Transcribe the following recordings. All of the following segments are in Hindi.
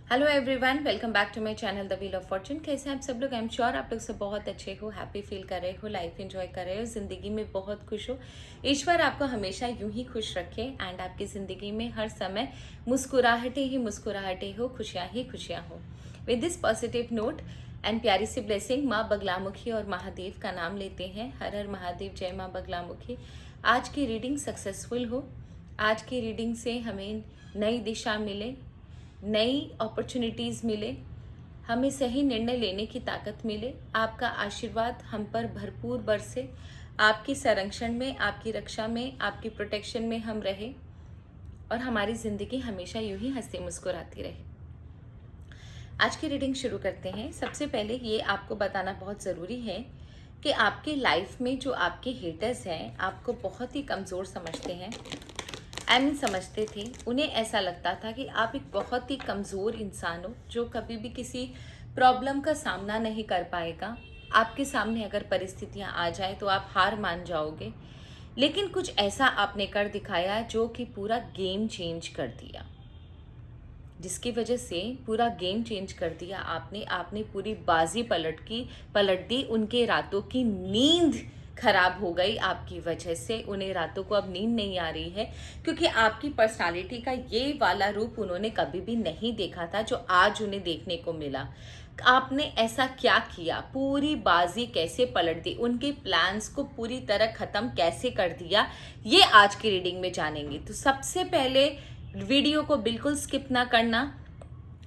Hello everyone, welcome back to my channel the wheel of fortune. कैसे हैं आप सब लोग? आई एम श्योर आप लोग सब बहुत अच्छे हो, हैप्पी फील कर रहे हो, लाइफ एंजॉय कर रहे हो, ज़िंदगी में बहुत खुश हो। ईश्वर आपको हमेशा यूं ही खुश रखे एंड आपकी ज़िंदगी में हर समय मुस्कुराहटे हो, खुशियाँ ही खुशियाँ हो। With this positive note and प्यारी सी ब्लेसिंग, माँ बगलामुखी और महादेव का नाम लेते हैं। हर हर महादेव, जय माँ बगलामुखी। आज की रीडिंग सक्सेसफुल हो। आज की रीडिंग से हमें नई दिशा मिले, नई अपॉर्चुनिटीज़ मिले, हमें सही निर्णय लेने की ताकत मिले, आपका आशीर्वाद हम पर भरपूर बरसे, आपकी संरक्षण में, आपकी रक्षा में, आपकी प्रोटेक्शन में हम रहे और हमारी ज़िंदगी हमेशा यूं ही हंसती मुस्कुराती रहे। आज की रीडिंग शुरू करते हैं। सबसे पहले ये आपको बताना बहुत ज़रूरी है कि आपकी लाइफ में जो आपके हेटर्स हैं आपको बहुत ही कमज़ोर समझते हैं। समझते थे, उन्हें ऐसा लगता था कि आप एक बहुत ही कमज़ोर इंसान हो जो कभी भी किसी प्रॉब्लम का सामना नहीं कर पाएगा। आपके सामने अगर परिस्थितियां आ जाए तो आप हार मान जाओगे। लेकिन कुछ ऐसा आपने कर दिखाया जो कि पूरा गेम चेंज कर दिया, जिसकी वजह से पूरा गेम चेंज कर दिया आपने पूरी बाजी पलट दी। उनके रातों की नींद खराब हो गई आपकी वजह से। उन्हें रातों को अब नींद नहीं आ रही है क्योंकि आपकी पर्सनालिटी का ये वाला रूप उन्होंने कभी भी नहीं देखा था जो आज उन्हें देखने को मिला। आपने ऐसा क्या किया, पूरी बाजी कैसे पलट दी, उनके प्लान्स को पूरी तरह खत्म कैसे कर दिया, ये आज की रीडिंग में जानेंगे। तो सबसे पहले वीडियो को बिल्कुल स्किप ना करना।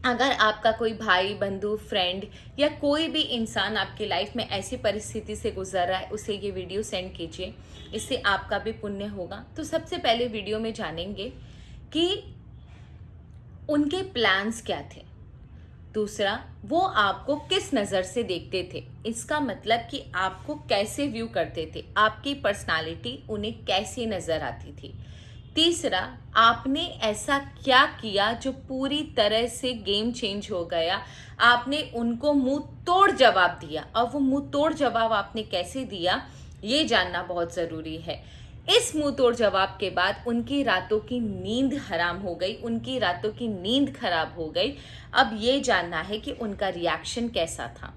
अगर आपका कोई भाई, बंधु, फ्रेंड या कोई भी इंसान आपकी लाइफ में ऐसी परिस्थिति से गुजर रहा है, उसे ये वीडियो सेंड कीजिए, इससे आपका भी पुण्य होगा। तो सबसे पहले वीडियो में जानेंगे कि उनके प्लान्स क्या थे। दूसरा, वो आपको किस नज़र से देखते थे, इसका मतलब कि आपको कैसे व्यू करते थे, आपकी पर्सनालिटी उन्हें कैसी नज़र आती थी। तीसरा, आपने ऐसा क्या किया जो पूरी तरह से गेम चेंज हो गया। आपने उनको मुंह तोड़ जवाब दिया और वो मुंह तोड़ जवाब आपने कैसे दिया ये जानना बहुत ज़रूरी है। इस मुंह तोड़ जवाब के बाद उनकी रातों की नींद हराम हो गई, उनकी रातों की नींद खराब हो गई। अब ये जानना है कि उनका रिएक्शन कैसा था।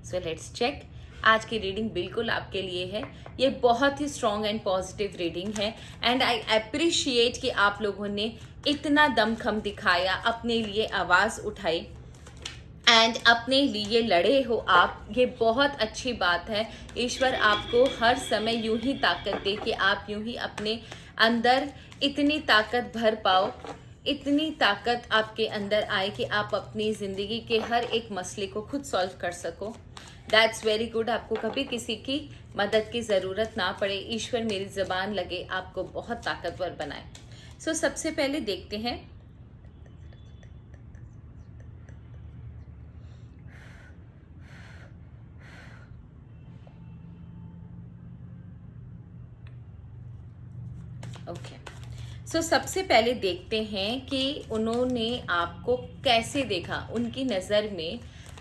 So let's check. आज की रीडिंग बिल्कुल आपके लिए है। ये बहुत ही स्ट्रॉन्ग एंड पॉजिटिव रीडिंग है एंड आई अप्रिशिएट कि आप लोगों ने इतना दमखम दिखाया, अपने लिए आवाज़ उठाई एंड अपने लिए लड़े हो आप। ये बहुत अच्छी बात है। ईश्वर आपको हर समय यूं ही ताकत दे कि आप यूं ही अपने अंदर इतनी ताकत भर पाओ, इतनी ताकत आपके अंदर आए कि आप अपनी ज़िंदगी के हर एक मसले को खुद सॉल्व कर सको। That's very good. आपको कभी किसी की मदद की ज़रूरत ना पड़े। ईश्वर मेरी ज़बान लगे आपको बहुत ताकतवर बनाए। सो सबसे पहले देखते हैं ओके। सो सबसे पहले देखते हैं कि उन्होंने आपको कैसे देखा, उनकी नज़र में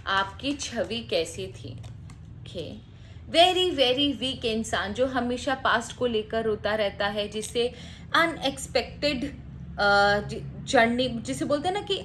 आपकी छवि कैसी थी। ओके, वेरी वेरी वीक इंसान जो हमेशा पास्ट को लेकर रोता रहता है, जिसे अनएक्सपेक्टेड जर्नी जिसे बोलते हैं ना कि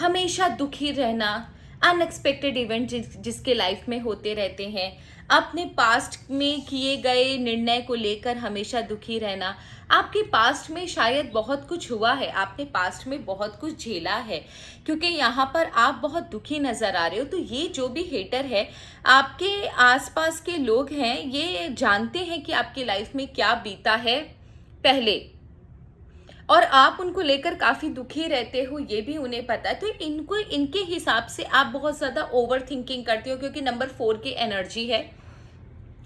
हमेशा दुखी रहना, अनएक्सपेक्टेड इवेंट जिसके लाइफ में होते रहते हैं, अपने पास्ट में किए गए निर्णय को लेकर हमेशा दुखी रहना। आपके पास्ट में शायद बहुत कुछ हुआ है, आपने पास्ट में बहुत कुछ झेला है, क्योंकि यहाँ पर आप बहुत दुखी नज़र आ रहे हो। तो ये जो भी हेटर है, आपके आसपास के लोग हैं, ये जानते हैं कि आपकी लाइफ में क्या बीता है पहले, और आप उनको लेकर काफ़ी दुखी रहते हो, ये भी उन्हें पता है। तो इनको इनके हिसाब से आप बहुत ज़्यादा ओवर थिंकिंग करते हो, क्योंकि नंबर 4 की एनर्जी है।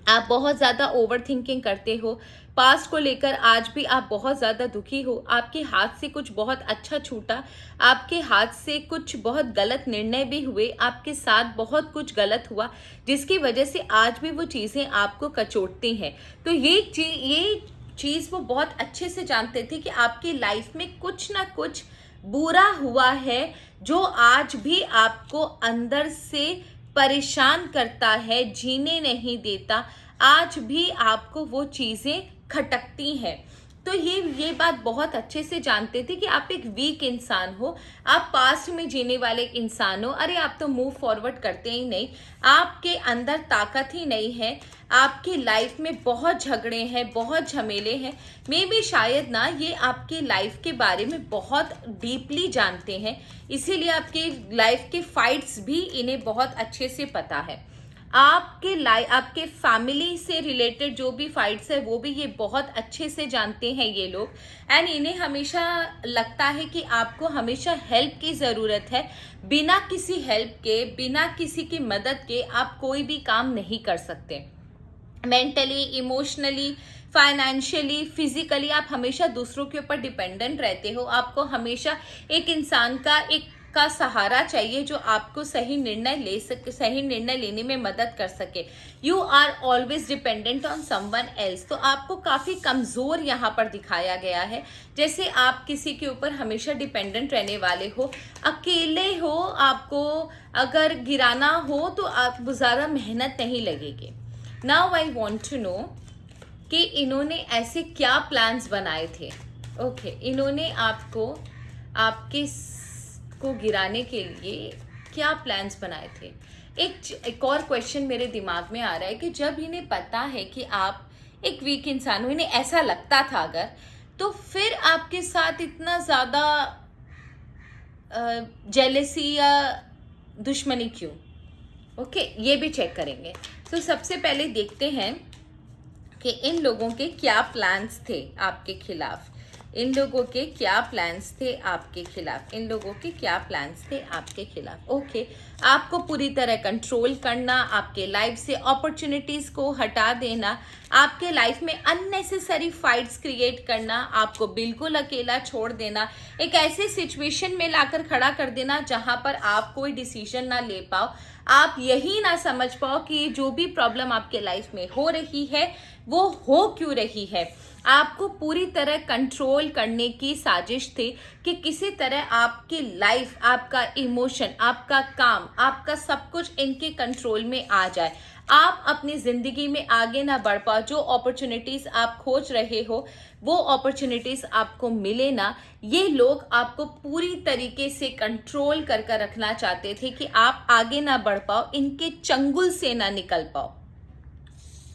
आप बहुत ज़्यादा ओवर थिंकिंग करते हो। पास्ट को लेकर आज भी आप बहुत ज़्यादा दुखी हो। आपके हाथ से कुछ बहुत अच्छा छूटा, आपके हाथ से कुछ बहुत गलत निर्णय भी हुए, आपके साथ बहुत कुछ गलत हुआ, जिसकी वजह से आज भी वो चीज़ें आपको कचोटती हैं। तो ये चीज़ वो बहुत अच्छे से जानते थे कि आपकी लाइफ में कुछ ना कुछ बुरा हुआ है जो आज भी आपको अंदर से परेशान करता है, जीने नहीं देता। आज भी आपको वो चीज़ें खटकती हैं। तो ये बात बहुत अच्छे से जानते थे कि आप एक वीक इंसान हो, आप पास्ट में जीने वाले इंसान हो। अरे आप तो मूव फॉरवर्ड करते ही नहीं, आपके अंदर ताकत ही नहीं है, आपकी लाइफ में बहुत झगड़े हैं, बहुत झमेले हैं। मे बी शायद ना ये आपके लाइफ के बारे में बहुत डीपली जानते हैं, इसीलिए आपके लाइफ के फाइट्स भी इन्हें बहुत अच्छे से पता है। आपके फैमिली से रिलेटेड जो भी फाइट्स है वो भी ये बहुत अच्छे से जानते हैं ये लोग। एंड इन्हें हमेशा लगता है कि आपको हमेशा हेल्प की ज़रूरत है। बिना किसी हेल्प के, बिना किसी की मदद के आप कोई भी काम नहीं कर सकते। मेंटली, इमोशनली, फाइनेंशियली, फिजिकली आप हमेशा दूसरों के ऊपर डिपेंडेंट रहते हो। आपको हमेशा एक इंसान का सहारा चाहिए जो आपको सही निर्णय लेने में मदद कर सके। You are always dependent on someone else. तो आपको काफ़ी कमज़ोर यहाँ पर दिखाया गया है, जैसे आप किसी के ऊपर हमेशा डिपेंडेंट रहने वाले हो, अकेले हो। आपको अगर गिराना हो तो आप ज़्यादा मेहनत नहीं लगेगी। Now I want to know कि इन्होंने ऐसे क्या प्लान्स बनाए थे। ओके, इन्होंने आपके को गिराने के लिए क्या प्लान्स बनाए थे। एक और क्वेश्चन मेरे दिमाग में आ रहा है कि जब इन्हें पता है कि आप एक वीक इंसान हो, इन्हें ऐसा लगता था अगर, तो फिर आपके साथ इतना ज़्यादा जेलेसी या दुश्मनी क्यों? ओके, ये भी चेक करेंगे। तो सबसे पहले देखते हैं कि इन लोगों के क्या प्लान्स थे आपके खिलाफ। इन लोगों के क्या प्लान्स थे आपके खिलाफ। इन लोगों के क्या प्लान्स थे आपके खिलाफ। ओके, आपको पूरी तरह कंट्रोल करना, आपके लाइफ से अपॉर्चुनिटीज़ को हटा देना, आपके लाइफ में अननेसेसरी फाइट्स क्रिएट करना, आपको बिल्कुल अकेला छोड़ देना, एक ऐसे सिचुएशन में लाकर खड़ा कर देना जहां पर आप कोई डिसीजन ना ले पाओ, आप यही ना समझ पाओ कि जो भी प्रॉब्लम आपके लाइफ में हो रही है वो हो क्यों रही है। आपको पूरी तरह कंट्रोल करने की साजिश थी कि किसी तरह आपकी लाइफ, आपका इमोशन, आपका काम, आपका सब कुछ इनके कंट्रोल में आ जाए, आप अपनी ज़िंदगी में आगे ना बढ़ पाओ। जो अपॉर्चुनिटीज़ आप खोज रहे हो वो अपॉर्चुनिटीज़ आपको मिले ना। ये लोग आपको पूरी तरीके से कंट्रोल कर रखना चाहते थे कि आप आगे ना बढ़ पाओ, इनके चंगुल से ना निकल पाओ।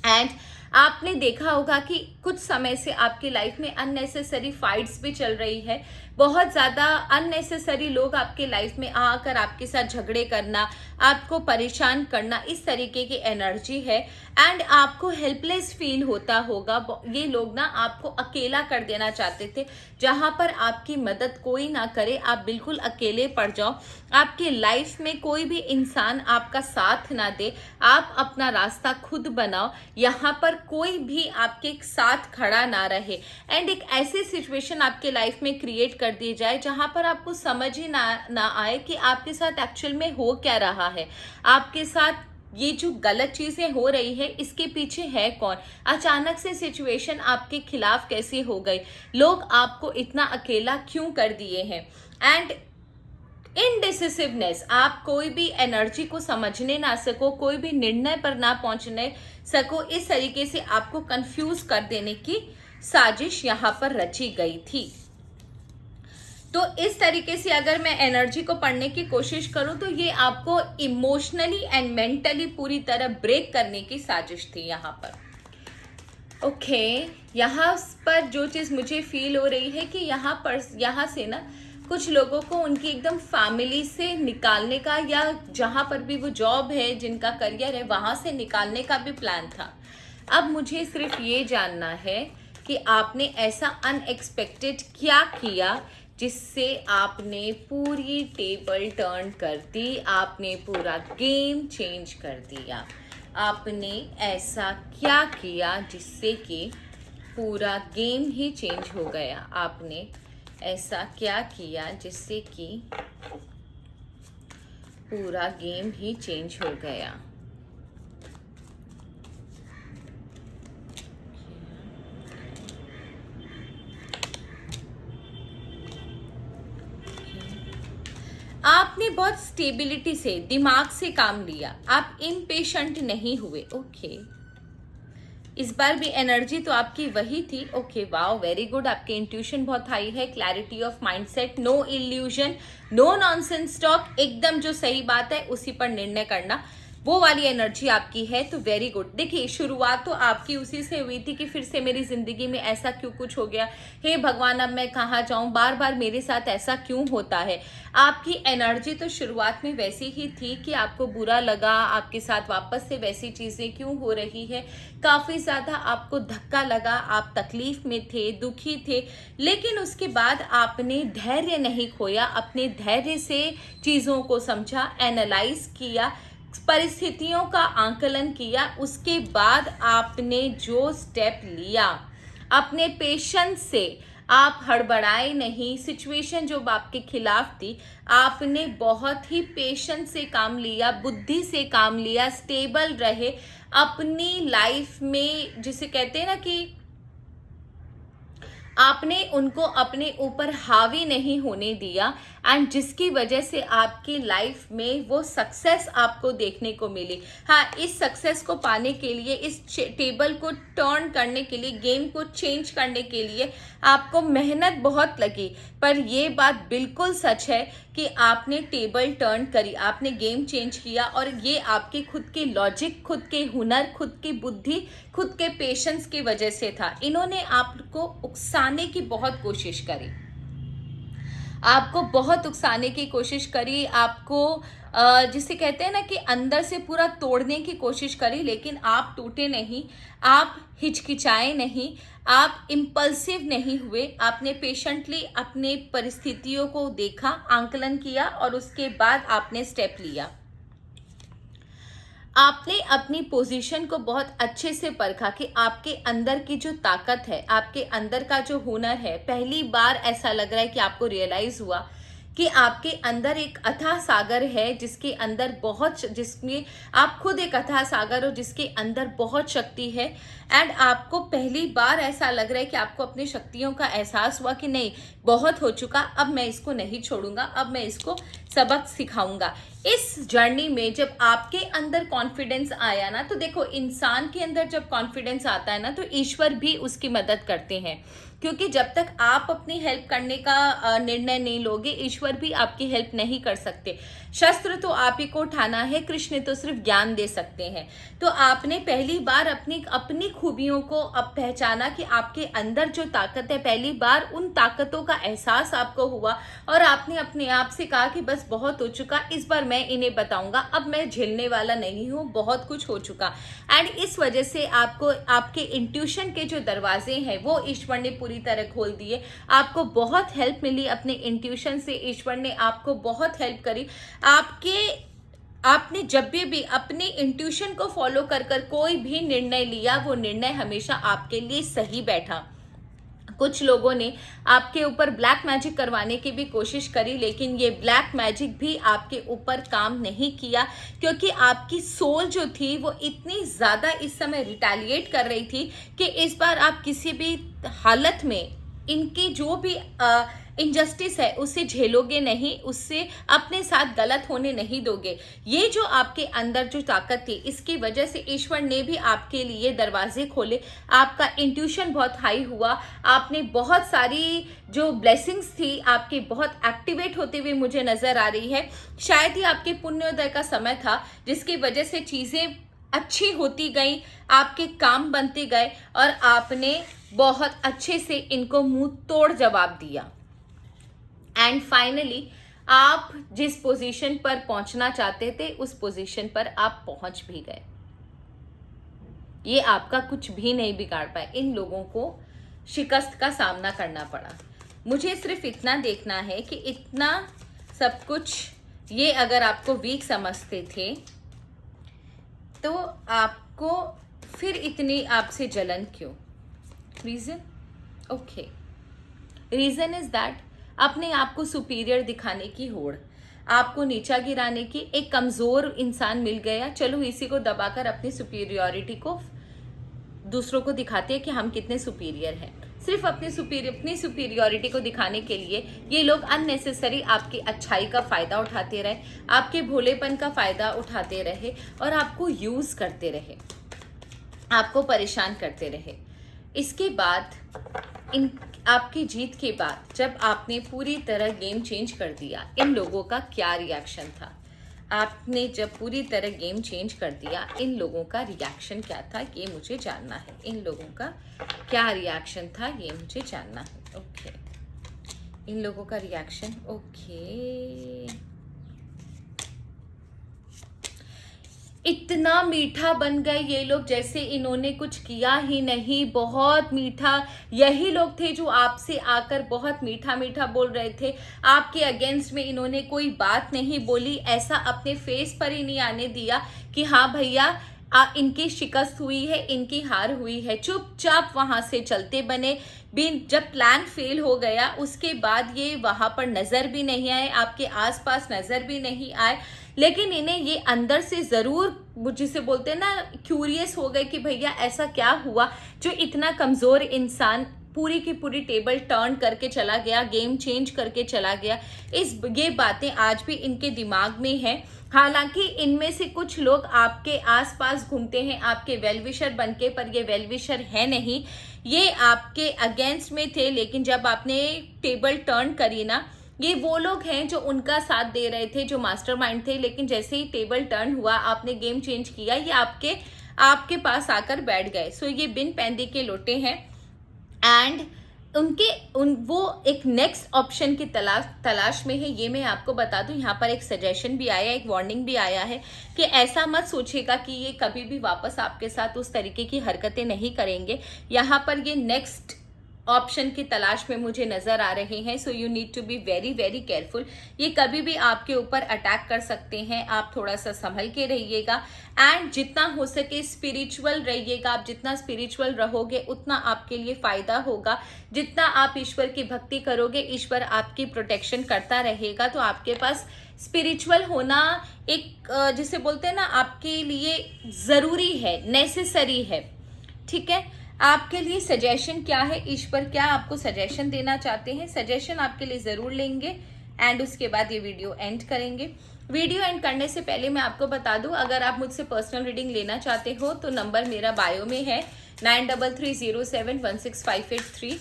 एंड आपने देखा होगा कि कुछ समय से आपकी लाइफ में अननेसेसरी फाइट्स भी चल रही है। बहुत ज़्यादा अननेसेसरी लोग आपके लाइफ में आकर आपके साथ झगड़े करना, आपको परेशान करना, इस तरीके की एनर्जी है। एंड आपको हेल्पलेस फील होता होगा। ये लोग ना आपको अकेला कर देना चाहते थे, जहाँ पर आपकी मदद कोई ना करे, आप बिल्कुल अकेले पड़ जाओ, आपके लाइफ में कोई भी इंसान आपका साथ ना दे, आप अपना रास्ता खुद बनाओ, यहाँ पर कोई भी आपके साथ खड़ा ना रहे। एंड एक ऐसी सिचुएशन आपके लाइफ में क्रिएट कर दी जाए जहाँ पर आपको समझ ही ना आए कि आपके साथ एक्चुअल में हो क्या रहा है, आपके साथ ये जो गलत चीजें हो रही है इसके पीछे है कौन, अचानक से सिचुएशन आपके खिलाफ कैसे हो गई, लोग आपको इतना अकेला क्यों कर दिए हैं। एंड इनडिसिसिवनेस, आप कोई भी एनर्जी को समझने ना सको, कोई भी निर्णय पर ना पहुंचने सको, इस तरीके से आपको कंफ्यूज कर देने की साजिश यहाँ पर रची गई थी। तो इस तरीके से अगर मैं एनर्जी को पढ़ने की कोशिश करूं तो ये आपको इमोशनली एंड मेंटली पूरी तरह ब्रेक करने की साजिश थी यहाँ पर। ओके, यहाँ पर जो चीज़ मुझे फील हो रही है कि यहाँ से ना कुछ लोगों को उनकी एकदम फैमिली से निकालने का, या जहाँ पर भी वो जॉब है, जिनका करियर है, वहाँ से निकालने का भी प्लान था। अब मुझे सिर्फ ये जानना है कि आपने ऐसा अनएक्सपेक्टेड क्या किया जिससे आपने पूरी टेबल टर्न कर दी, आपने पूरा गेम चेंज कर दिया। आपने ऐसा क्या किया जिससे कि पूरा गेम ही चेंज हो गया। आपने ऐसा क्या किया जिससे कि पूरा गेम ही चेंज हो गया। आपने बहुत स्टेबिलिटी से, दिमाग से काम लिया, आप इम्पेशेंट नहीं हुए। ओके, इस बार भी एनर्जी तो आपकी वही थी। Okay, wow, very good. आपके इंट्यूशन बहुत हाई है, clarity of mindset, no illusion, no nonsense talk, एकदम जो सही बात है उसी पर निर्णय करना, वो वाली एनर्जी आपकी है। तो वेरी गुड। देखिए, शुरुआत तो आपकी उसी से हुई थी कि फिर से मेरी जिंदगी में ऐसा क्यों कुछ हो गया, हे भगवान अब मैं कहाँ जाऊं, बार बार मेरे साथ ऐसा क्यों होता है। आपकी एनर्जी तो शुरुआत में वैसी ही थी कि आपको बुरा लगा, आपके साथ वापस से वैसी चीजें क्यों हो रही है, काफी ज्यादा आपको धक्का लगा, आप तकलीफ में थे, दुखी थे। लेकिन उसके बाद आपने धैर्य नहीं खोया, अपने धैर्य से चीजों को समझा, एनालाइज किया, परिस्थितियों का आंकलन किया। उसके बाद आपने जो स्टेप लिया, अपने पेशेंस से आप हड़बड़ाए नहीं। सिचुएशन जो आपके खिलाफ थी, आपने बहुत ही पेशेंस से काम लिया, बुद्धि से काम लिया, स्टेबल रहे अपनी लाइफ में। जिसे कहते हैं ना कि आपने उनको अपने ऊपर हावी नहीं होने दिया, एंड जिसकी वजह से आपकी लाइफ में वो सक्सेस आपको देखने को मिली। हाँ, इस सक्सेस को पाने के लिए, इस टेबल को टर्न करने के लिए, गेम को चेंज करने के लिए आपको मेहनत बहुत लगी, पर ये बात बिल्कुल सच है कि आपने टेबल टर्न करी, आपने गेम चेंज किया, और ये आपके खुद के लॉजिक, खुद के हुनर, खुद की बुद्धि, खुद के पेशेंस की वजह से था। इन्होंने आपको उकसाने की बहुत कोशिश करी, आपको बहुत उकसाने की कोशिश करी, आपको जिसे कहते हैं ना कि अंदर से पूरा तोड़ने की कोशिश करी, लेकिन आप टूटे नहीं, आप हिचकिचाए नहीं, आप इम्पल्सिव नहीं हुए। आपने पेशेंटली अपने परिस्थितियों को देखा, आंकलन किया, और उसके बाद आपने स्टेप लिया। आपने अपनी पोजीशन को बहुत अच्छे से परखा कि आपके अंदर की जो ताकत है, आपके अंदर का जो हुनर है, पहली बार ऐसा लग रहा है कि आपको रियलाइज हुआ कि आपके अंदर एक अथाह सागर है, जिसके अंदर जिसमें आप खुद एक अथाह सागर हो, जिसके अंदर बहुत शक्ति है। एंड आपको पहली बार ऐसा लग रहा है कि आपको अपनी शक्तियों का एहसास हुआ कि नहीं, बहुत हो चुका, अब मैं इसको नहीं छोड़ूंगा, अब मैं इसको सबक सिखाऊंगा। इस जर्नी में जब आपके अंदर कॉन्फिडेंस आया ना, तो देखो, इंसान के अंदर जब कॉन्फिडेंस आता है ना, तो ईश्वर भी उसकी मदद करते हैं, क्योंकि जब तक आप अपनी हेल्प करने का निर्णय नहीं लोगे, ईश्वर भी आपकी हेल्प नहीं कर सकते। शस्त्र तो आप ही को उठाना है, कृष्ण तो सिर्फ ज्ञान दे सकते हैं। तो आपने पहली बार अपनी खूबियों को अब पहचाना कि आपके अंदर जो ताकत है, पहली बार उन ताकतों का एहसास आपको हुआ, और आपने अपने आप से कहा कि बस बहुत हो चुका, इस बार मैं इन्हें बताऊंगा, अब मैं झेलने वाला नहीं हूँ, बहुत कुछ हो चुका। एंड इस वजह से आपको आपके इंट्यूशन के जो दरवाजे हैं वो ईश्वर ने पूरी तरह खोल दिए। आपको बहुत हेल्प मिली अपने इंट्यूशन से, ईश्वर ने आपको बहुत हेल्प करी। आपने जब भी अपने इंट्यूशन को फॉलो कर कोई भी निर्णय लिया, वो निर्णय हमेशा आपके लिए सही बैठा। कुछ लोगों ने आपके ऊपर ब्लैक मैजिक करवाने की भी कोशिश करी, लेकिन ये ब्लैक मैजिक भी आपके ऊपर काम नहीं किया, क्योंकि आपकी सोल जो थी वो इतनी ज़्यादा इस समय रिटेलिएट कर रही थी कि इस बार आप किसी भी हालत में इनकी जो भी इनजस्टिस है उसे झेलोगे नहीं, उससे अपने साथ गलत होने नहीं दोगे। ये जो आपके अंदर जो ताकत थी, इसकी वजह से ईश्वर ने भी आपके लिए दरवाजे खोले। आपका इंट्यूशन बहुत हाई हुआ, आपने बहुत सारी जो ब्लेसिंग्स थी आपके बहुत एक्टिवेट होते हुए मुझे नजर आ रही है। शायद ही आपके पुण्योदय का समय था, जिसकी वजह से चीजें अच्छी होती गई, आपके काम बनते गए, और आपने बहुत अच्छे से इनको मुंह तोड़ जवाब दिया। एंड फाइनली आप जिस पोजीशन पर पहुंचना चाहते थे, उस पोजीशन पर आप पहुंच भी गए। ये आपका कुछ भी नहीं बिगाड़ पाए। इन लोगों को शिकस्त का सामना करना पड़ा। मुझे सिर्फ इतना देखना है कि इतना सब कुछ, ये अगर आपको वीक समझते थे तो आपको फिर इतनी आपसे जलन क्यों? Reason? Okay, reason is that अपने आप को सुपीरियर दिखाने की होड़, आपको नीचा गिराने की। एक कमजोर इंसान मिल गया, चलो इसी को दबाकर अपनी सुपीरियरिटी को दूसरों को दिखाते हैं कि हम कितने सुपीरियर हैं। सिर्फ अपनी सुपीरियरिटी को दिखाने के लिए ये लोग अननेसेसरी आपकी अच्छाई का फायदा उठाते रहे, आपके भोलेपन का फायदा उठाते रहे, और आपको यूज करते रहे। आपको परेशान करते रहे। इसके बाद इन आपकी जीत के बाद जब आपने पूरी तरह गेम चेंज कर दिया, इन लोगों का क्या रिएक्शन था? आपने जब पूरी तरह गेम चेंज कर दिया, इन लोगों का रिएक्शन क्या था, ये मुझे जानना है। इन लोगों का क्या रिएक्शन था, ये मुझे जानना है। ओके, इन लोगों का रिएक्शन। ओके, इतना मीठा बन गए ये लोग जैसे इन्होंने कुछ किया ही नहीं। बहुत मीठा। यही लोग थे जो आपसे आकर बहुत मीठा मीठा बोल रहे थे। आपके अगेंस्ट में इन्होंने कोई बात नहीं बोली, ऐसा अपने फेस पर ही नहीं आने दिया कि हाँ भैया इनकी शिकस्त हुई है, इनकी हार हुई है। चुपचाप वहां से चलते बने। जब प्लान फेल हो गया उसके बाद ये वहां पर नजर भी नहीं आए, आपके आसपास नजर भी नहीं आए, लेकिन इन्हें ये अंदर से जरूर, जिसे बोलते हैं ना, क्यूरियस हो गए कि भैया ऐसा क्या हुआ जो इतना कमजोर इंसान पूरी की पूरी टेबल टर्न करके चला गया, गेम चेंज करके चला गया। ये बातें आज भी इनके दिमाग में हैं। हालांकि इनमें से कुछ लोग आपके आसपास घूमते हैं आपके वेलविशर बनके, पर ये वेलविशर है नहीं, ये आपके अगेंस्ट में थे। लेकिन जब आपने टेबल टर्न करी ना, ये वो लोग हैं जो उनका साथ दे रहे थे, जो मास्टरमाइंड थे, लेकिन जैसे ही टेबल टर्न हुआ, आपने गेम चेंज किया, ये आपके पास आकर बैठ गए। सो ये बिन पैंदी के लोटे हैं एंड वो एक नेक्स्ट ऑप्शन की तलाश में है। ये मैं आपको बता दूं, यहाँ पर एक सजेशन भी आया, एक वार्निंग भी आया है कि ऐसा मत सोचिएगा कि ये कभी भी वापस आपके साथ उस तरीके की हरकतें नहीं करेंगे। यहाँ पर ये नेक्स्ट ऑप्शन की तलाश में मुझे नजर आ रहे हैं। So you need to be very very careful. ये कभी भी आपके ऊपर अटैक कर सकते हैं, आप थोड़ा सा संभल के रहिएगा एंड जितना हो सके स्पिरिचुअल रहिएगा। आप जितना स्पिरिचुअल रहोगे उतना आपके लिए फायदा होगा। जितना आप ईश्वर की भक्ति करोगे, ईश्वर आपकी प्रोटेक्शन करता रहेगा। तो आपके पास स्पिरिचुअल होना एक जिसे बोलते हैं ना, आपके लिए जरूरी है, नेसेसरी है। ठीक है, आपके लिए सजेशन क्या है, ईश्वर क्या आपको सजेशन देना चाहते हैं, सजेशन आपके लिए जरूर लेंगे एंड उसके बाद ये वीडियो एंड करेंगे। वीडियो एंड करने से पहले मैं आपको बता दूं, अगर आप मुझसे पर्सनल रीडिंग लेना चाहते हो तो नंबर मेरा बायो में है 9330716583।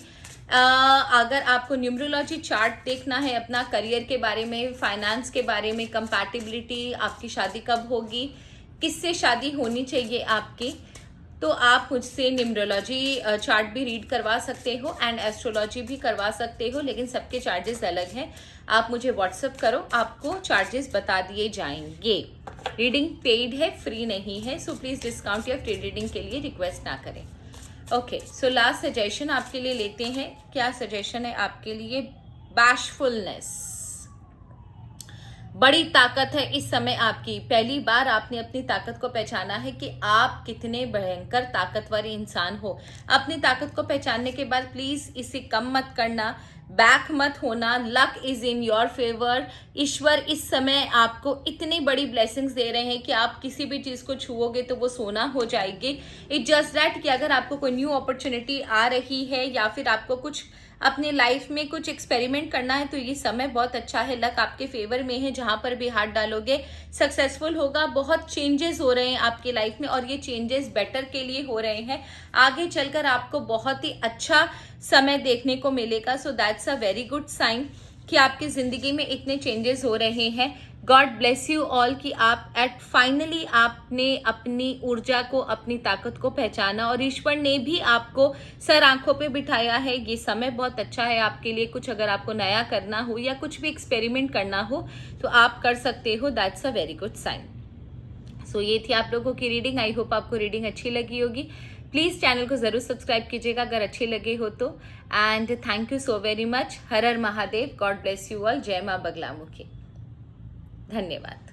अगर आपको न्यूमरोलॉजी चार्ट देखना है अपना करियर के बारे में, फाइनेंस के बारे में, कंपैटिबिलिटी, आपकी शादी कब होगी, किससे शादी होनी चाहिए आपकी, तो आप मुझसे न्यूमरोलॉजी चार्ट भी रीड करवा सकते हो एंड एस्ट्रोलॉजी भी करवा सकते हो, लेकिन सबके चार्जेस अलग हैं। आप मुझे व्हाट्सअप करो, आपको चार्जेस बता दिए जाएंगे। रीडिंग पेड है, फ्री नहीं है, सो प्लीज डिस्काउंट या फ्री रीडिंग के लिए रिक्वेस्ट ना करें। ओके, सो लास्ट सजेशन आपके लिए लेते हैं। क्या सजेशन है आपके लिए? बैशफुलनेस। बड़ी ताकत है इस समय आपकी। पहली बार आपने अपनी ताकत को पहचाना है कि आप कितने भयंकर ताकतवर इंसान हो। अपनी ताकत को पहचानने के बाद प्लीज इसे कम मत करना, बैक मत होना। Luck is in your favour. ईश्वर इस समय आपको इतनी बड़ी ब्लेसिंग्स दे रहे हैं कि आप किसी भी चीज को छुओगे तो वो सोना हो जाएगी। इट जस्ट दैट कि अगर आपको कोई न्यू अपॉर्चुनिटी आ रही है या फिर आपको कुछ अपने लाइफ में कुछ एक्सपेरिमेंट करना है तो ये समय बहुत अच्छा है। लक आपके फेवर में है, जहां पर भी हाथ डालोगे सक्सेसफुल होगा। बहुत चेंजेस हो रहे हैं आपकी लाइफ में और ये चेंजेस बेटर के लिए हो रहे हैं। आगे चलकर आपको बहुत ही अच्छा समय देखने को मिलेगा। So that's a very good sign कि आपकी जिंदगी में इतने चेंजेस हो रहे हैं। गॉड ब्लेस यू ऑल कि आप फाइनली आपने अपनी ऊर्जा को, अपनी ताकत को पहचाना और ईश्वर ने भी आपको सर आंखों पे बिठाया है। ये समय बहुत अच्छा है आपके लिए। कुछ अगर आपको नया करना हो या कुछ भी एक्सपेरिमेंट करना हो तो आप कर सकते हो। That's a very good sign. So ये थी आप लोगों की रीडिंग। आई होप आपको रीडिंग अच्छी लगी होगी। प्लीज चैनल को जरूर सब्सक्राइब कीजिएगा अगर अच्छे लगे हो तो। And thank you so very much. Her her Mahadev. God bless you all. जय मां बगलामुखी। धन्यवाद।